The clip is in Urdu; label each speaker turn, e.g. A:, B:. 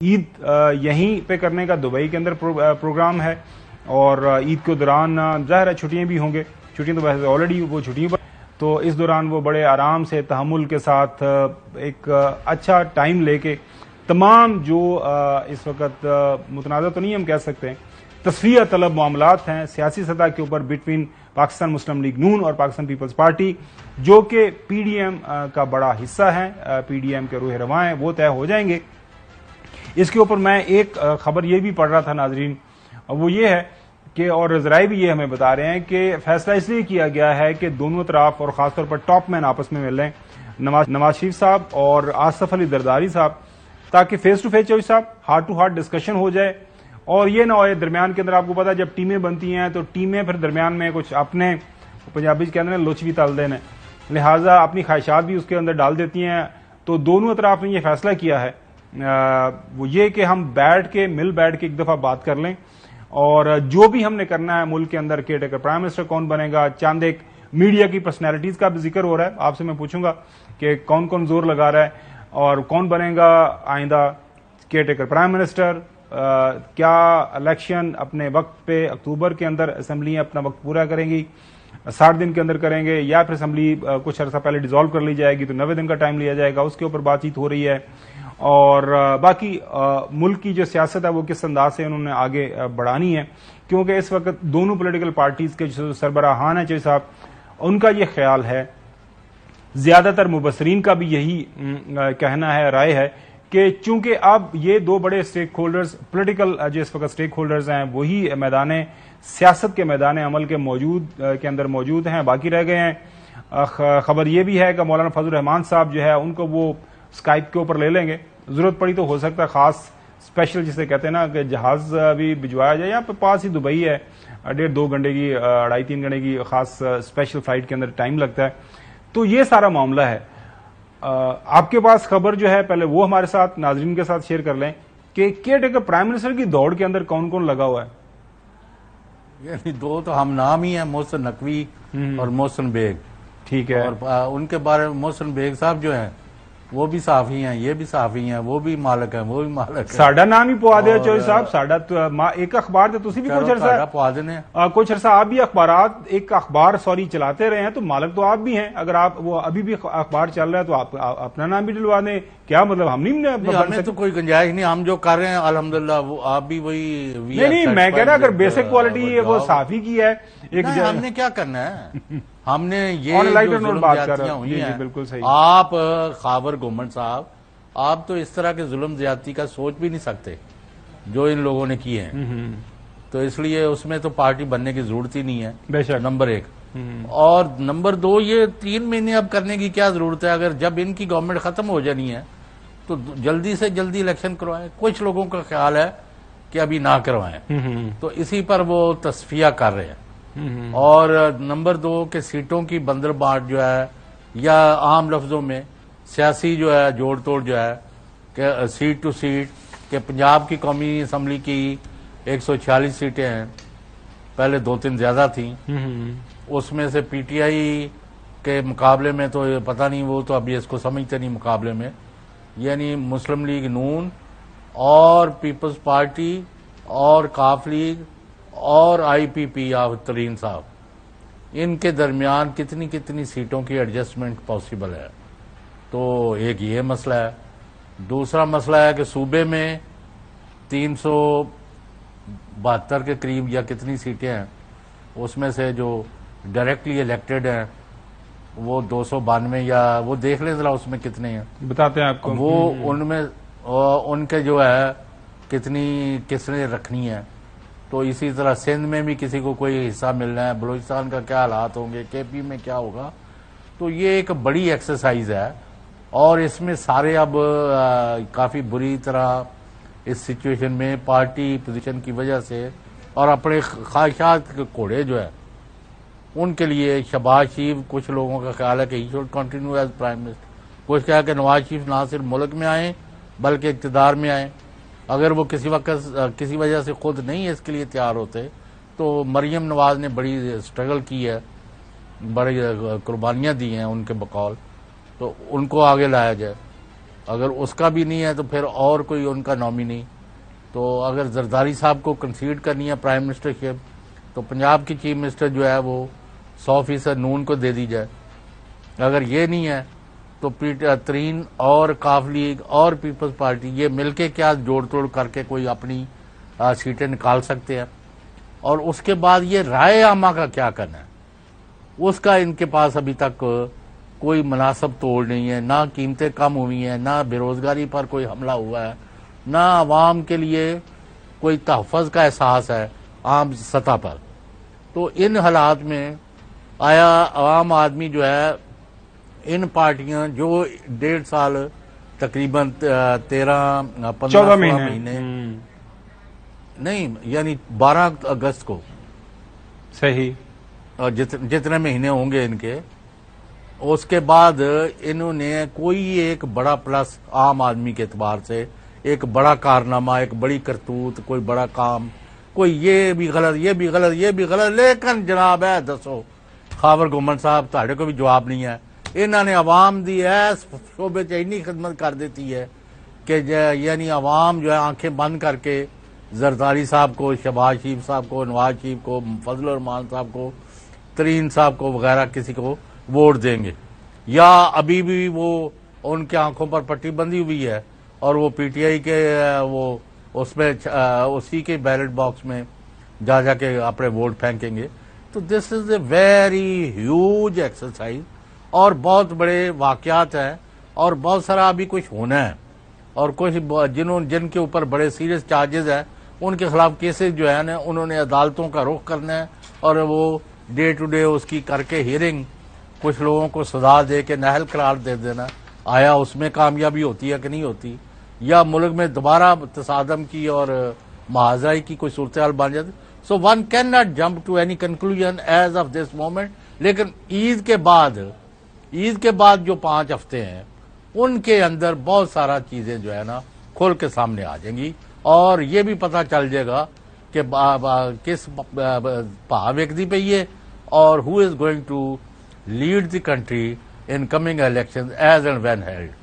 A: عید یہیں پہ کرنے کا دبئی کے اندر پروگرام ہے، اور عید کے دوران ظاہر ہے چھٹیاں بھی ہوں گے، چھٹیاں تو ویسے آلریڈی وہ چھٹیوں پر، تو اس دوران وہ بڑے آرام سے تحمل کے ساتھ ایک اچھا ٹائم لے کے تمام جو اس وقت متنازع تو نہیں ہم کہہ سکتے تصفیہ طلب معاملات ہیں سیاسی سطح کے اوپر بٹوین پاکستان مسلم لیگ نون اور پاکستان پیپلز پارٹی، جو کہ پی ڈی ایم کا بڑا حصہ ہیں، پی ڈی ایم کے روح رواں ہیں، وہ طے ہو جائیں گے۔ اس کے اوپر میں ایک خبر یہ بھی پڑھ رہا تھا ناظرین، وہ یہ ہے کہ اور ذرائع بھی یہ ہمیں بتا رہے ہیں کہ فیصلہ اس لیے کیا گیا ہے کہ دونوں طرف اور خاص طور پر ٹاپ مین آپس میں مل رہے ہیں، نواز شریف صاحب اور آصف علی زرداری صاحب، تاکہ فیس ٹو فیس چوہدری صاحب ہارٹ ٹو ہارٹ ڈسکشن ہو جائے، اور یہ نہ ہوئے درمیان کے اندر آپ کو پتا جب ٹیمیں بنتی ہیں تو ٹیمیں پھر درمیان میں کچھ اپنے پنجابی کے اندر لچ بھی تل دینے، لہٰذا اپنی خواہشات بھی اس کے اندر ڈال دیتی ہیں۔ تو دونوں اطراف نے یہ فیصلہ کیا ہے وہ یہ کہ ہم بیٹھ کے ایک دفعہ بات کر لیں، اور جو بھی ہم نے کرنا ہے ملک کے اندر کیئر ٹیکر پرائم منسٹر کون بنے گا، چاند ایک میڈیا کی پرسنالٹیز کا بھی ذکر ہو رہا ہے، آپ سے میں پوچھوں گا کہ کون کون زور لگا رہا ہے اور کون بنے گا آئندہ کیئر ٹیکر پرائم منسٹر، کیا الیکشن اپنے وقت پہ اکتوبر کے اندر اسمبلیاں اپنا وقت پورا کریں گی، 60 دن کے اندر کریں گے، یا پھر اسمبلی کچھ عرصہ پہلے ڈیزالو کر لی جائے گی تو 90 دن کا ٹائم لیا جائے گا، اس کے اوپر بات چیت ہو رہی ہے، اور باقی ملک کی جو سیاست ہے وہ کس انداز سے انہوں نے آگے بڑھانی ہے، کیونکہ اس وقت دونوں پولیٹیکل پارٹیز کے جو سربراہان ہیں چوہدری صاحب، ان کا یہ خیال ہے، زیادہ تر مبصرین کا بھی یہی کہنا ہے، رائے ہے کہ چونکہ اب یہ دو بڑے سٹیک ہولڈرز پولیٹیکل جو اس وقت سٹیک ہولڈرز ہیں وہی میدان سیاست کے میدان عمل کے اندر موجود ہیں، باقی رہ گئے ہیں۔ خبر یہ بھی ہے کہ مولانا فضل الرحمان صاحب جو ہے ان کو وہ اسکائپ کے اوپر لے لیں گے، ضرورت پڑی تو ہو سکتا ہے خاص اسپیشل جسے کہتے ہیں نا کہ جہاز بھی بھجوایا جائے، یہاں پہ پاس ہی دبئی ہے، 1.5-2 گھنٹے کی 2.5-3 گھنٹے کی خاص اسپیشل فلائٹ کے اندر ٹائم لگتا ہے، تو یہ سارا معاملہ ہے۔ آپ کے پاس خبر جو ہے پہلے وہ ہمارے ساتھ ناظرین کے ساتھ شیئر کر لیں کہ کیئر ٹیکر پرائم منسٹر کی دوڑ کے اندر کون کون لگا ہوا ہے؟
B: یعنی دو تو ہم نام ہی ہیں، محسن نقوی اور محسن بیگ،
A: ٹھیک ہے،
B: اور ان کے بارے میں محسن بیگ صاحب جو ہیں وہ بھی صحافی ہیں، یہ بھی صحافی ہیں، وہ بھی مالک ہیں، وہ بھی مالک ہیں۔
A: ساڈا نام ہی پوا دیا چوہدری صاحب، ساڈا ایک اخبار تو تسی بھی کچھ عرصہ آپ بھی ایک اخبار چلاتے رہے ہیں، تو مالک تو آپ بھی ہیں، اگر آپ وہ ابھی بھی اخبار چل رہا ہے تو آپ اپنا نام بھی ڈلوا دیں، کیا مطلب ہم نہیں
B: ہمیں تو کوئی گنجائش نہیں، ہم جو کر رہے ہیں الحمدللہ وہ آپ بھی وہی
A: نہیں میں کہہ رہا اگر بیسک کوالٹی وہ صحافی کی ہے،
B: ہم نے کیا کرنا ہے، ہم نے یہ ظلم زیادتیاں ہوئی ہیں، آپ خاور گورنمنٹ صاحب آپ تو اس طرح کے ظلم زیادتی کا سوچ بھی نہیں سکتے جو ان لوگوں نے کیے ہیں، تو اس لیے اس میں تو پارٹی بننے کی ضرورت ہی نہیں ہے، نمبر 1، اور نمبر 2 یہ 3 مہینے اب کرنے کی کیا ضرورت ہے، اگر جب ان کی گورنمنٹ ختم ہو جانی ہے تو جلدی سے جلدی الیکشن کروائیں۔ کچھ لوگوں کا خیال ہے کہ ابھی نہ کروائیں، تو اسی پر وہ تصفیہ کر رہے ہیں، اور نمبر 2 کہ سیٹوں کی بندر بانٹ جو ہے، یا عام لفظوں میں سیاسی جو ہے جوڑ توڑ جو ہے کہ سیٹ ٹو سیٹ، کہ پنجاب کی قومی اسمبلی کی 146 سیٹیں ہیں، پہلے 2-3 زیادہ تھیں، اس میں سے پی ٹی آئی کے مقابلے میں تو پتہ نہیں، وہ تو ابھی اس کو سمجھتے نہیں مقابلے میں، یعنی مسلم لیگ نون اور پیپلز پارٹی اور کاف لیگ اور آئی پی پی ترین صاحب، ان کے درمیان کتنی سیٹوں کی ایڈجسٹمنٹ پاسبل ہے، تو ایک یہ مسئلہ ہے۔ دوسرا مسئلہ ہے کہ صوبے میں 372 کے قریب یا کتنی سیٹیں ہیں، اس میں سے جو ڈائریکٹلی الیکٹڈ ہیں وہ 292 یا وہ دیکھ لیں ذرا اس میں کتنے ہیں،
A: بتاتے ہیں آپ کو،
B: وہ ان میں ان کے جو ہے کس نے رکھنی ہے، تو اسی طرح سندھ میں بھی کسی کو کوئی حصہ ملنا ہے، بلوچستان کا کیا حالات ہوں گے، کے پی میں کیا ہوگا، تو یہ ایک بڑی ایکسرسائز ہے، اور اس میں سارے اب کافی بری طرح اس سچویشن میں پارٹی پوزیشن کی وجہ سے اور اپنے خواہشات کے کوڑے جو ہے ان کے لیے شہباز شریف، کچھ لوگوں کا خیال ہے کہ he should continue as prime minister, کچھ کہا کہ نواز شریف نہ صرف ملک میں آئیں بلکہ اقتدار میں آئیں، اگر وہ کسی وقت کسی وجہ سے خود نہیں اس کے لیے تیار ہوتے تو مریم نواز نے بڑی سٹرگل کی ہے، بڑی قربانیاں دی ہیں ان کے بقول، تو ان کو آگے لایا جائے۔ اگر اس کا بھی نہیں ہے تو پھر اور کوئی ان کا نامینی. تو اگر زرداری صاحب کو کنسیڈ کرنی ہے پرائم منسٹرشپ تو پنجاب کی چیف منسٹر جو ہے وہ 100% نون کو دے دی جائے. اگر یہ نہیں ہے تو ترین اور کاف لیگ اور پیپلز پارٹی یہ مل کے کیا جوڑ توڑ کر کے کوئی اپنی سیٹیں نکال سکتے ہیں. اور اس کے بعد یہ رائے عامہ کا کیا کرنا ہے اس کا ان کے پاس ابھی تک کوئی مناسب توڑ نہیں ہے. نہ قیمتیں کم ہوئی ہیں, نہ بے روزگاری پر کوئی حملہ ہوا ہے, نہ عوام کے لیے کوئی تحفظ کا احساس ہے عام سطح پر. تو ان حالات میں آیا عوام آدمی جو ہے ان پارٹیاں جو 1.5 سال تقریباً 13-15 مہینے نہیں یعنی 12 اگست کو
A: صحیح
B: جتنے مہینے ہوں گے ان کے, اس کے بعد انہوں نے کوئی ایک بڑا پلس عام آدمی کے اعتبار سے ایک بڑا کارنامہ, ایک بڑی کرتوت, کوئی بڑا کام, کوئی یہ بھی غلط یہ بھی غلط یہ بھی غلط. لیکن جناب ہے دسو خاور گومن صاحب تھوڑے کو بھی جواب نہیں ہے. انہوں نے عوام دی ایس شعبے اتنی خدمت کر دیتی ہے کہ یعنی عوام جو ہے آنکھیں بند کر کے زرداری صاحب کو, شہباز شریف صاحب کو, نواز شریف کو, فضل الرحمان صاحب کو, ترین صاحب کو وغیرہ کسی کو ووٹ دیں گے. یا ابھی بھی وہ ان کے آنکھوں پر پٹی بندھی ہوئی ہے اور وہ پی ٹی آئی کے وہ اس میں اسی کے بیلٹ باکس میں جا کے اپنے ووٹ پھینکیں گے. تو دس از اے ویری ہیوج ایکسرسائز اور بہت بڑے واقعات ہیں اور بہت سارا ابھی کچھ ہونا ہے. اور کچھ جن کے اوپر بڑے سیریس چارجز ہیں ان کے خلاف کیسز جو ہے نا انہوں نے عدالتوں کا رخ کرنا ہے اور وہ ڈے ٹو ڈے اس کی کر کے ہیئرنگ کچھ لوگوں کو سزا دے کے نااہل قرار دے دینا. آیا اس میں کامیابی ہوتی ہے کہ نہیں ہوتی, یا ملک میں دوبارہ تصادم کی اور محاذرائی کی کوئی صورتحال بن جاتی. So one can not jump to any conclusion as of this moment. لیکن عید کے بعد جو 5 ہفتے ہیں ان کے اندر بہت سارا چیزیں جو ہے نا کھول کے سامنے آ جائیں گی اور یہ بھی پتہ چل جائے گا کہ کس بھا ویکتی پہ یہ اور who is going to lead the country in coming elections as and when held.